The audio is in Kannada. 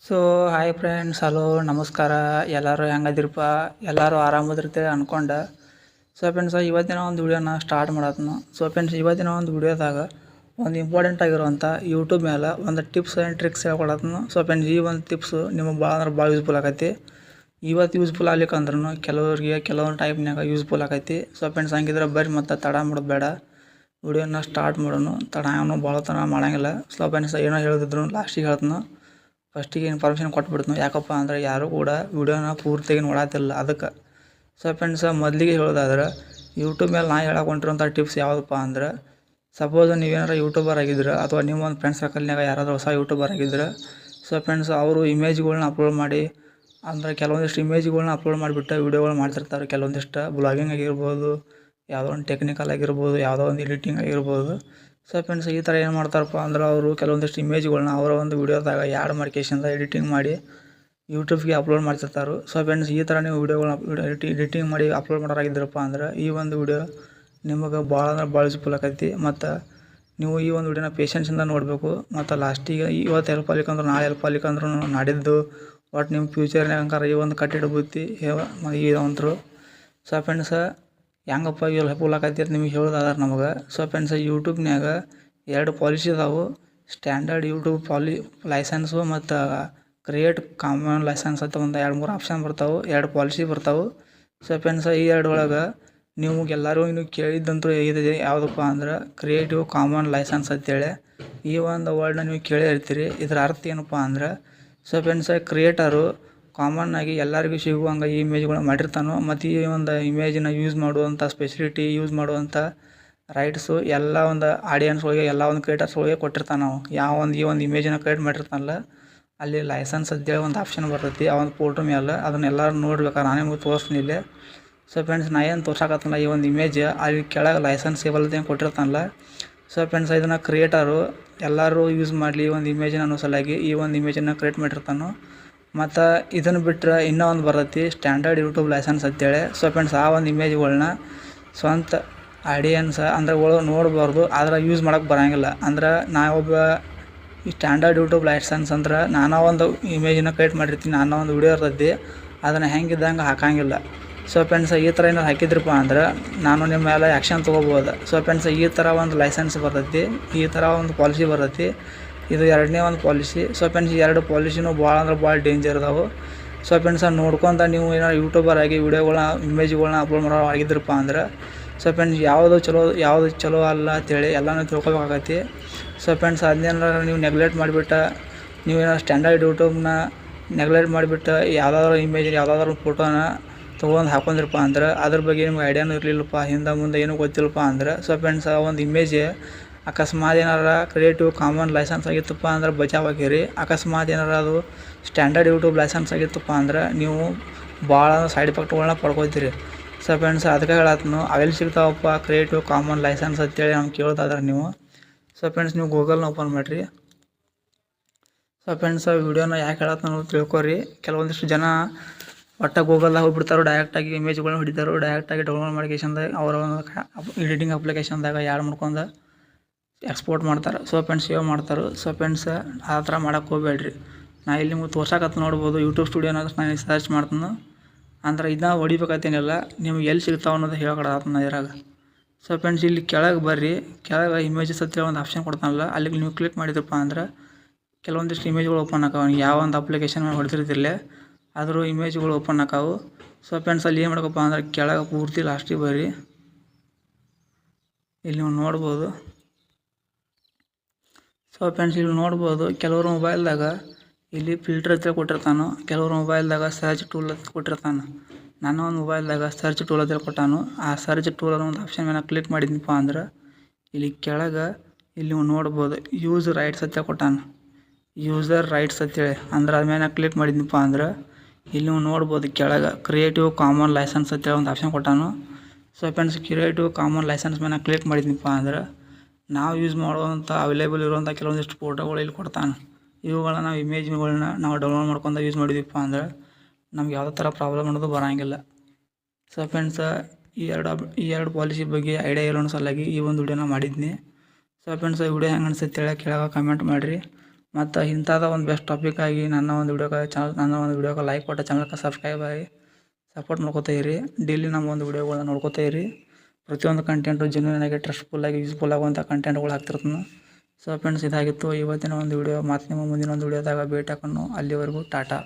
ಸೊ ಹಾಯ್ ಫ್ರೆಂಡ್ಸ್, ಹಲೋ ನಮಸ್ಕಾರ. ಎಲ್ಲರೂ ಹೆಂಗದಿರಪ್ಪ? ಎಲ್ಲರೂ ಆರಾಮದಿರ್ತೀವಿ ಅನ್ಕೊಂಡೆ. ಸೊ ಫ್ರೆಂಡ್ಸ್, ಇವತ್ತಿನ ಒಂದು ವಿಡಿಯೋನ ಸ್ಟಾರ್ಟ್ ಮಾಡತ್ನು. ಸೊ ಫ್ರೆಂಡ್ಸ್, ಇವತ್ತಿನ ಒಂದು ವಿಡಿಯೋದಾಗ ಒಂದು ಇಂಪಾರ್ಟೆಂಟ್ ಆಗಿರುವಂಥ ಯೂಟ್ಯೂಬ್ ಮೇಲೆ ಒಂದು ಟಿಪ್ಸ್ ಆ್ಯಂಡ್ ಟ್ರಿಕ್ಸ್ ಹೇಳ್ಕೊಡತ್ನು. ಸೊ ಫ್ರೆಂಡ್ಸ್, ಈ ಒಂದು ಟಿಪ್ಸು ನಿಮಗೆ ಭಾಳ ಅಂದ್ರೆ ಭಾಳ ಯೂಸ್ಫುಲ್ ಆಗೈತಿ. ಇವತ್ತು ಯೂಸ್ಫುಲ್ ಆಗ್ಲಿಕ್ಕಂದ್ರೂ ಕೆಲವರಿಗೆ ಕೆಲವೊಂದು ಟೈಪ್ನಾಗ ಯೂಸ್ಫುಲ್ ಆಗೈತಿ. ಸೊ ಫ್ರೆಂಡ್ಸ್, ಹಂಗಿದ್ರೆ ಬರ್ರಿ ಮತ್ತೆ ತಡ ಮಾಡೋದು ಬೇಡ, ವಿಡಿಯೋನ ಸ್ಟಾರ್ಟ್ ಮಾಡೋಣ. ತಡ ಏನೋ ಭಾಳ ತಡ ಮಾಡೋಂಗಿಲ್ಲ. ಸೊ ಫ್ರೆಂಡ್ಸ್, ಏನೋ ಹೇಳಿದ್ರು ಲಾಸ್ಟಿಗೆ ಹೇಳ್ತೀನಿ. ಫಸ್ಟಿಗೆ ಇನ್ಫಾರ್ಮೇಷನ್ ಕೊಟ್ಬಿಡ್ತೀನಿ. ಯಾಕಪ್ಪ ಅಂದರೆ ಯಾರೂ ಕೂಡ ವಿಡಿಯೋನ ಪೂರ್ತಿಯಾಗಿ ನೋಡತ್ತಿಲ್ಲ ಅದಕ್ಕೆ. ಸೊ ಫ್ರೆಂಡ್ಸ್, ಮೊದಲಿಗೆ ಹೇಳೋದಾದ್ರೆ ಯೂಟ್ಯೂಬ್ ಮೇಲೆ ನಾ ಹೇಳಕ್ಕೆ ಹೊಂಟಿರೋಂಥ ಟಿಪ್ಸ್ ಯಾವುದಪ್ಪ ಅಂದ್ರೆ, ಸಪೋಸ್ ನೀವೇನಾರು ಯೂಟ್ಯೂಬರ್ ಆಗಿದ್ರೆ ಅಥವಾ ನಿಮ್ಮ ಒಂದು ಫ್ರೆಂಡ್ಸ್ ಸರ್ಕಲ್ನಾಗ ಯಾರಾದರೂ ಹೊಸ ಯೂಟ್ಯೂಬರ್ ಆಗಿದ್ರೆ, ಸೊ ಫ್ರೆಂಡ್ಸ್ ಅವರು ಇಮೇಜ್ಗಳ್ನ ಅಪ್ಲೋಡ್ ಮಾಡಿ, ಅಂದರೆ ಕೆಲವೊಂದಿಷ್ಟು ಇಮೇಜ್ಗಳ್ನ ಅಪ್ಲೋಡ್ ಮಾಡಿಬಿಟ್ಟು ವೀಡಿಯೋಗಳು ಮಾಡ್ತಿರ್ತಾರೆ. ಕೆಲವೊಂದಿಷ್ಟು ಬ್ಲಾಗಿಂಗ್ ಆಗಿರ್ಬೋದು, ಯಾವುದೋ ಒಂದು ಟೆಕ್ನಿಕಲ್ ಆಗಿರ್ಬೋದು, ಯಾವುದೋ ಒಂದು ಎಡಿಟಿಂಗ್ ಆಗಿರ್ಬೋದು. ಸೊ ಫ್ರೆಂಡ್ಸ್, ಈ ಥರ ಏನು ಮಾಡ್ತಾರಪ್ಪ ಅಂದ್ರೆ, ಅವರು ಕೆಲವೊಂದಿಷ್ಟು ಇಮೇಜ್ಗಳ್ನ ಅವರ ಒಂದು ವೀಡಿಯೋದಾಗ ಆ್ಯಡ್ ಮಾಡ್ಕೇಶಿಂದ ಎಡಿಟಿಂಗ್ ಮಾಡಿ ಯೂಟ್ಯೂಬ್ಗೆ ಅಪ್ಲೋಡ್ ಮಾಡ್ತಿರ್ತಾರೆ. ಸೊ ಫ್ರೆಂಡ್ಸ್, ಈ ಥರ ನೀವು ವೀಡಿಯೋಗಳನ್ನ ಎಡಿಟಿಂಗ್ ಮಾಡಿ ಅಪ್ಲೋಡ್ ಮಾಡೋರಾಗಿದ್ರಪ್ಪ ಅಂದ್ರೆ, ಈ ಒಂದು ವೀಡಿಯೋ ನಿಮಗೆ ಭಾಳ ಅಂದ್ರೆ ಭಾಳ ಯೂಸ್ಫುಲ್ ಆಕೈತಿ. ಮತ್ತು ನೀವು ಈ ಒಂದು ವೀಡಿಯೋನ ಪೇಷನ್ಸಿಂದ ನೋಡಬೇಕು. ಮತ್ತು ಲಾಸ್ಟಿಗೆ ಇವತ್ತು ಹೆಲ್ಪ್ ಆಗ್ಲಿಕ್ಕಂದ್ರೆ ನಾಳೆ ಹೆಲ್ಪ್ ಆಗ್ಲಿಕ್ಕಂದ್ರೂ ನಾಡಿದ್ದು ಒಟ್ಟು ನಿಮ್ಮ ಫ್ಯೂಚರ್ನಾಗ ಈ ಒಂದು ಕಟ್ಟಿಡ ಬುತ್ತಿ ಇದಂತರು. ಸೊ ಫ್ರೆಂಡ್ಸ್, ಹೆಂಗಪ್ಪ ಇವೆಲ್ಲ ಹೆಲ್ಪ್ಫುಲ್ ಆಕೈತಿ ಅಂತ ನಿಮಗೆ ಹೇಳೋದಾದ್ರೆ ನಮಗೆ. ಸೊ ಫ್ರೆಂಡ್ಸ್, ಯೂಟ್ಯೂಬ್ನಾಗ 2 ಪಾಲಿಸಿ ಇದಾವೆ. ಸ್ಟ್ಯಾಂಡರ್ಡ್ ಯೂಟ್ಯೂಬ್ ಲೈಸೆನ್ಸು ಮತ್ತು ಕ್ರಿಯೇಟ್ ಕಾಮನ್ ಲೈಸೆನ್ಸ್ ಅಂತ ಒಂದು 2-3 ಆಪ್ಷನ್ ಬರ್ತಾವೆ, 2 ಪಾಲಿಸಿ ಬರ್ತಾವೆ. ಸೊ ಫ್ರೆಂಡ್ಸ್, ಈ 2 ಒಳಗೆ ನಿಮಗೆಲ್ಲರೂ ನೀವು ಕೇಳಿದ್ದಂತೂ ಇದೆ ಯಾವುದಪ್ಪ ಅಂದ್ರೆ ಕ್ರಿಯೇಟಿವ್ ಕಾಮನ್ ಲೈಸೆನ್ಸ್ ಅಂತೇಳಿ. ಈ ಒಂದು ವರ್ಡ್ನ ನೀವು ಕೇಳೇ ಇರ್ತೀರಿ. ಇದರ ಅರ್ಥ ಏನಪ್ಪ ಅಂದ್ರೆ, ಸೊ ಫ್ರೆಂಡ್ಸ್, ಕ್ರಿಯೇಟರು ಕಾಮನ್ ಆಗಿ ಎಲ್ಲರಿಗೂ ಸಿಗುವಂಗೆ ಈ ಇಮೇಜ್ಗಳನ್ನ ಮಾಡಿರ್ತಾನೋ, ಮತ್ತು ಈ ಒಂದು ಇಮೇಜನ್ನ ಯೂಸ್ ಮಾಡುವಂಥ ಸ್ಪೆಸಿಲಿಟಿ, ಯೂಸ್ ಮಾಡುವಂಥ ರೈಟ್ಸು ಎಲ್ಲ ಒಂದು ಆಡಿಯನ್ಸ್ಗಳಿಗೆ, ಎಲ್ಲ ಒಂದು ಕ್ರಿಯೇಟರ್ಸ್ಗಳಿಗೆ ಕೊಟ್ಟಿರ್ತಾನೆ ನಾವು. ಈ ಒಂದು ಇಮೇಜನ್ನು ಕ್ರಿಯೇಟ್ ಮಾಡಿರ್ತಾನಲ್ಲ, ಅಲ್ಲಿ ಲೈಸೆನ್ಸ್ ಅಂತೇಳಿ ಒಂದು ಆಪ್ಷನ್ ಬರ್ತೈತಿ ಆ ಒಂದು ಫೋಟೋ ಮೇಲೆ. ಅದನ್ನೆಲ್ಲರೂ ನೋಡ್ಬೇಕಾದ್ರೆ ನಾನೇ ನಿಮಗೆ ತೋರಿಸ್ತೀನಿ ಇಲ್ಲಿ. ಸೊ ಫ್ರೆಂಡ್ಸ್, ನಾ ಏನು ತೋರ್ಸಕತ್ತಲ್ಲ ಈ ಒಂದು ಇಮೇಜ್, ಅಲ್ಲಿ ಕೆಳಗೆ ಲೈಸೆನ್ಸ್ ಏನು ಕೊಟ್ಟಿರ್ತಾನಲ್ಲ. ಸೊ ಫ್ರೆಂಡ್ಸ್, ಇದನ್ನು ಕ್ರಿಯೇಟರು ಎಲ್ಲರೂ ಯೂಸ್ ಮಾಡಲಿ ಈ ಒಂದು ಇಮೇಜನ್ನ ಅನ್ನೋ ಸಲುವಾಗಿ ಈ ಒಂದು ಇಮೇಜನ್ನು ಕ್ರಿಯೇಟ್ ಮಾಡಿರ್ತಾನೋ. ಮತ್ತು ಇದನ್ನು ಬಿಟ್ಟರೆ ಇನ್ನೂ ಒಂದು ಬರ್ತೈತಿ ಸ್ಟ್ಯಾಂಡರ್ಡ್ ಯೂಟ್ಯೂಬ್ ಲೈಸೆನ್ಸ್ ಅಂತೇಳಿ. ಸೊ ಫ್ರೆಂಡ್ಸ್, ಆ ಒಂದು ಇಮೇಜ್ಗಳ್ನ ಸ್ವಂತ ಆಡಿಯನ್ಸ್ ಅಂದರೆ ನೋಡಬಾರ್ದು, ಆದ್ರೆ ಯೂಸ್ ಮಾಡೋಕ್ಕೆ ಬರೋಂಗಿಲ್ಲ. ಅಂದ್ರೆ ನಾವೊಬ್ಬ ಈ ಸ್ಟ್ಯಾಂಡರ್ಡ್ ಯೂಟ್ಯೂಬ್ ಲೈಸೆನ್ಸ್ ಅಂದ್ರೆ ನಾನಾ ಒಂದು ಇಮೇಜನ್ನ ಕ್ರಿಯೇಟ್ ಮಾಡಿರ್ತೀನಿ, ನಾನಾ ಒಂದು ವಿಡಿಯೋ ಇರ್ತೈತಿ, ಅದನ್ನು ಹೆಂಗಿದ್ದಂಗೆ ಹಾಕೋಂಗಿಲ್ಲ. ಸೊ ಫ್ರೆಂಡ್ಸ್, ಈ ಥರ ಏನಾರು ಹಾಕಿದ್ರಪ್ಪ ಅಂದ್ರೆ ನಾನು ನಿಮ್ಮ ಮೇಲೆ ಆ್ಯಕ್ಷನ್ ತೊಗೋಬೋದು. ಸೊ ಫ್ರೆಂಡ್ಸ್, ಈ ಥರ ಒಂದು ಲೈಸೆನ್ಸ್ ಬರ್ತೈತಿ, ಈ ಥರ ಒಂದು ಪಾಲಿಸಿ ಬರ್ತೈತಿ. ಇದು 2ನೇ ಒಂದು ಪಾಲಿಸಿ. ಸೊ ಫ್ರೆಂಡ್ಸ್, ಈ 2 ಪಾಲಿಸಿನೂ ಭಾಳ ಅಂದ್ರೆ ಭಾಳ ಡೇಂಜರ್ ಇದಾವೆ. ಸೊ ಫ್ರೆಂಡ್ಸ್, ನೋಡ್ಕೊತ ನೀವು ಏನಾರು ಯೂಟ್ಯೂಬರ್ ಆಗಿ ಇಮೇಜ್ಗಳ್ನ ಅಪ್ಲೋಡ್ ಮಾಡೋ ಆಗಿದ್ರಪ್ಪ ಅಂದ್ರೆ, ಸೊ ಫ್ರೆಂಡ್ಸ್, ಯಾವುದು ಚಲೋ ಅಲ್ಲ ಅಂತೇಳಿ ಎಲ್ಲನೂ ತಿಳ್ಕೊಬೇಕಾಗೈತಿ. ಸೊ ಫ್ರೆಂಡ್ಸ್, ಅದನ್ನೇನಾರು ನೀವು ನೆಗ್ಲೆಕ್ಟ್ ಮಾಡಿಬಿಟ್ಟು, ನೀವೇನಾರು ಸ್ಟ್ಯಾಂಡರ್ಡ್ ಯೂಟ್ಯೂಬ್ನ ನೆಗ್ಲೆಕ್ಟ್ ಮಾಡಿಬಿಟ್ಟು ಯಾವುದಾದ್ರೂ ಇಮೇಜ್, ಯಾವುದಾದ್ರೂ ಫೋಟೋನ ತೊಗೊಂಡು ಹಾಕೊಂಡ್ರಪ್ಪ ಅಂದ್ರೆ, ಅದ್ರ ಬಗ್ಗೆ ನಿಮ್ಗೆ ಐಡಿಯಾನೂ ಇರಲಿಲ್ಲಪ್ಪ, ಹಿಂದೆ ಮುಂದೆ ಏನೂ ಗೊತ್ತಿಲ್ಲಪ್ಪ ಅಂದ್ರೆ, ಸೊ ಫ್ರೆಂಡ್ಸ್, ಆ ಒಂದು ಇಮೇಜ್ ಅಕಸ್ಮಾತ್ ಏನಾರ ಕ್ರಿಯೇಟಿವ್ ಕಾಮನ್ ಲೈಸೆನ್ಸ್ ಆಗಿತ್ತಪ್ಪ ಅಂದ್ರೆ ಬಚಾವಾಗಿರಿ. ಅಕಸ್ಮಾತ್ ಏನಾರ ಅದು ಸ್ಟ್ಯಾಂಡರ್ಡ್ ಯೂಟ್ಯೂಬ್ ಲೈಸೆನ್ಸ್ ಆಗಿತ್ತಪ್ಪ ಅಂದ್ರೆ ನೀವು ಭಾಳ ಸೈಡ್ ಎಫೆಕ್ಟ್ಗಳನ್ನ ಪಡ್ಕೊತೀರಿ. ಸೊ ಫ್ರೆಂಡ್ಸ್, ಅದಕ್ಕೆ ಹೇಳತ್ನು ಅವೆಲ್ಲಿ ಸಿಗ್ತಾವಪ್ಪ ಕ್ರಿಯೇಟಿವ್ ಕಾಮನ್ ಲೈಸೆನ್ಸ್ ಅಂತೇಳಿ ನಮ್ಗೆ ಕೇಳ್ತಾಯಿದ್ರೆ ನೀವು. ಸೊ ಫ್ರೆಂಡ್ಸ್, ನೀವು ಗೂಗಲ್ನ ಓಪನ್ ಮಾಡಿರಿ. ಸೊ ಫ್ರೆಂಡ್ಸ್, ವಿಡಿಯೋನ ಯಾಕೆ ಹೇಳತ್ನ ತಿಳ್ಕೊರಿ. ಕೆಲವೊಂದಿಷ್ಟು ಜನ ಒಟ್ಟು ಗೂಗಲ್ದಾಗ ಹೋಗ್ಬಿಡ್ತಾರೋ, ಡೈರೆಕ್ಟಾಗಿ ಇಮೇಜ್ಗಳನ್ನ ಹಿಡಿತಾರೋ, ಡೈರೆಕ್ಟಾಗಿ ಡೌನ್ಲೋಡ್ ಮಾಡ್ಕೇಶಂದ ಅವರ ಒಂದು ಎಡಿಟಿಂಗ್ ಅಪ್ಲಿಕೇಶನ್ದಾಗ ಆ್ಯಡ್ ಮಾಡ್ಕೊಂಡು ಎಕ್ಸ್ಪೋರ್ಟ್ ಮಾಡ್ತಾರೆ. ಸೊ ಫ್ರೆಂಡ್ಸ್, ಸೇವ್ ಮಾಡ್ತಾರೆ. ಸೊ ಫ್ರೆಂಡ್ಸ್, ಆ ಥರ ಮಾಡೋಕ್ಕೆ ಹೋಗಬೇಡ್ರಿ. ನಾ ಇಲ್ಲಿ ನಿಮ್ಗೆ ತೋರ್ಸಕತ್ತ ನೋಡ್ಬೋದು, ಯೂಟ್ಯೂಬ್ ಸ್ಟುಡಿಯೋನ ನಾನು ಸರ್ಚ್ ಮಾಡ್ತೀನಿ. ಅಂದ್ರೆ ಇದನ್ನ ಹೊಡಿಬೇಕತ್ತೇನಿಲ್ಲ, ನಿಮ್ಗೆ ಎಲ್ಲಿ ಸಿಗ್ತಾವೆ ಅನ್ನೋದು ಹೇಳಕಡತ್ತನ ಇದ್ರಾಗ. ಸೊ ಫ್ರೆಂಡ್ಸ್, ಇಲ್ಲಿ ಕೆಳಗೆ ಬರ್ರಿ. ಕೆಳಗೆ ಇಮೇಜಸ್ ಅಂತೇಳಿ ಒಂದು ಆಪ್ಷನ್ ಕೊಡ್ತಾನಲ್ಲ, ಅಲ್ಲಿಗೆ ನೀವು ಕ್ಲಿಕ್ ಮಾಡಿದ್ರಪ್ಪ ಅಂದ್ರೆ ಕೆಲವೊಂದಿಷ್ಟು ಇಮೇಜ್ಗಳು ಓಪನ್ ಆಕಾವ. ಯಾವ ಒಂದು ಅಪ್ಲಿಕೇಶನ್ ಮೇಲೆ ಹೊಡ್ತಿರ್ತಿರಲಿಲ್ಲ ಆದರೂ ಇಮೇಜ್ಗಳು ಓಪನ್ ಆಕಾವು. ಸೊ ಫ್ರೆಂಡ್ಸ್, ಅಲ್ಲಿ ಏನು ಮಾಡ್ಬೇಕಪ್ಪ ಅಂದ್ರೆ ಕೆಳಗೆ ಪೂರ್ತಿ ಲಾಸ್ಟಿಗೆ ಬರ್ರಿ. ಇಲ್ಲಿ ನೀವು ನೋಡ್ಬೋದು. ಸೊ ಫ್ರೆಂಡ್ಸ್, ಇಲ್ಲಿ ನೋಡ್ಬೋದು ಕೆಲವರು ಮೊಬೈಲ್ದಾಗ ಇಲ್ಲಿ ಫಿಲ್ಟರ್ ಹತ್ರ ಕೊಟ್ಟಿರ್ತಾನು, ಕೆಲವರು ಮೊಬೈಲ್ದಾಗ ಸರ್ಚ್ ಟೂಲ್ ಅಂತ ಕೊಟ್ಟಿರ್ತಾನೆ. ನನ್ನ ಒಂದು ಮೊಬೈಲ್ದಾಗ ಸರ್ಚ್ ಟೂಲ್ ಹತ್ರ ಕೊಟ್ಟಾನು. ಆ ಸರ್ಚ್ ಟೂಲ್ ಅನ್ನೋ ಒಂದು ಆಪ್ಷನ್ ಮೇಲೆ ಕ್ಲಿಕ್ ಮಾಡಿದ್ನಪ್ಪ ಅಂದ್ರೆ ಇಲ್ಲಿ ಕೆಳಗೆ ಇಲ್ಲಿ ನೀವು ನೋಡ್ಬೋದು ಯೂಸ್ ರೈಟ್ಸ್ ಅಂತ ಕೊಟ್ಟಾನು, ಯೂಸರ್ ರೈಟ್ಸ್ ಅಂತೇಳಿ. ಅಂದ್ರೆ ಅದ ಮೇಲೆ ಕ್ಲಿಕ್ ಮಾಡಿದ್ನಪ್ಪ ಅಂದ್ರೆ ಇಲ್ಲಿ ನೀವು ನೋಡ್ಬೋದು ಕೆಳಗೆ ಕ್ರಿಯೇಟಿವ್ ಕಾಮನ್ ಲೈಸೆನ್ಸ್ ಅಂತೇಳಿ ಒಂದು ಆಪ್ಷನ್ ಕೊಟ್ಟಾನು. So friends, creative common licence ಮೇಲೆ ಕ್ಲಿಕ್ ಮಾಡಿದ್ನಪ್ಪ ಅಂದ್ರೆ ನಾವು ಯೂಸ್ ಮಾಡುವಂಥ ಅವೈಲೇಬಲ್ ಇರುವಂಥ ಕೆಲವೊಂದಿಷ್ಟು ಫೋಟೋಗಳು ಇಲ್ಲಿ ಕೊಡ್ತಾನೆ. ಇವುಗಳನ್ನ ನಾವು ಇಮೇಜ್ಗಳನ್ನ ನಾವು ಡೌನ್ಲೋಡ್ ಮಾಡ್ಕೊಂಡು ಯೂಸ್ ಮಾಡಿದ್ವಿಪ್ಪ ಅಂದ್ರೆ ನಮ್ಗೆ ಯಾವುದೇ ಥರ ಪ್ರಾಬ್ಲಮ್ ಅನ್ನೋದು ಬರೋಂಗಿಲ್ಲ. ಸೊ ಫ್ರೆಂಡ್ಸ್, ಈ ಎರಡು ಪಾಲಿಸಿ ಬಗ್ಗೆ ಐಡಿಯಾ ಇರೋಣ ಸಲುವಾಗಿ ಈ ಒಂದು ವಿಡಿಯೋನ ಮಾಡಿದ್ನಿ. ಸೊ ಫ್ರೆಂಡ್ಸ್, ಈ ವಿಡಿಯೋ ಹೆಂಗೆ ಅನಿಸುತ್ತೆ ಹೇಳಿ ಕೆಳಗೆ ಕಮೆಂಟ್ ಮಾಡಿರಿ. ಮತ್ತು ಇಂಥದ್ದು ಒಂದು ಬೆಸ್ಟ್ ಟಾಪಿಕ್ ಆಗಿ ನನ್ನ ಒಂದು ವಿಡಿಯೋಗೆ ಲೈಕ್ ಕೊಟ್ಟು ಚಾನಲ್ಗೆ ಸಬ್ಸ್ಕ್ರೈಬ್ ಆಗಿ ಸಪೋರ್ಟ್ ಮಾಡ್ಕೋತಾ ಇರಿ. ಡೈಲಿ ನಮ್ಮ ಒಂದು ವಿಡಿಯೋಗಳನ್ನ ನೋಡ್ಕೋತಾ ಇರಿ. ಪ್ರತಿಯೊಂದು ಕಂಟೆಂಟು ಜೆನ್ಯೂನ್ ಆಗಿ ಟ್ರಸ್ಟ್ಫುಲ್ಲಾಗಿ ಯೂಸ್ಫುಲ್ ಆಗುವಂಥ ಕಂಟೆಂಟ್ಗಳು ಹಾಕ್ತಿರ್ತೀನಿ. ಸೊ ಫ್ರೆಂಡ್ಸ್, ಇದಾಗಿತ್ತು ಇವತ್ತಿನ ಒಂದು ವಿಡಿಯೋ. ಮತ್ತೆ ನಿಮ್ಮ ಮುಂದಿನ ಒಂದು ವಿಡಿಯೋದಾಗ ಭೇಟಿ ಹಾಕೋಣ. ಅಲ್ಲಿವರೆಗೂ ಟಾಟಾ.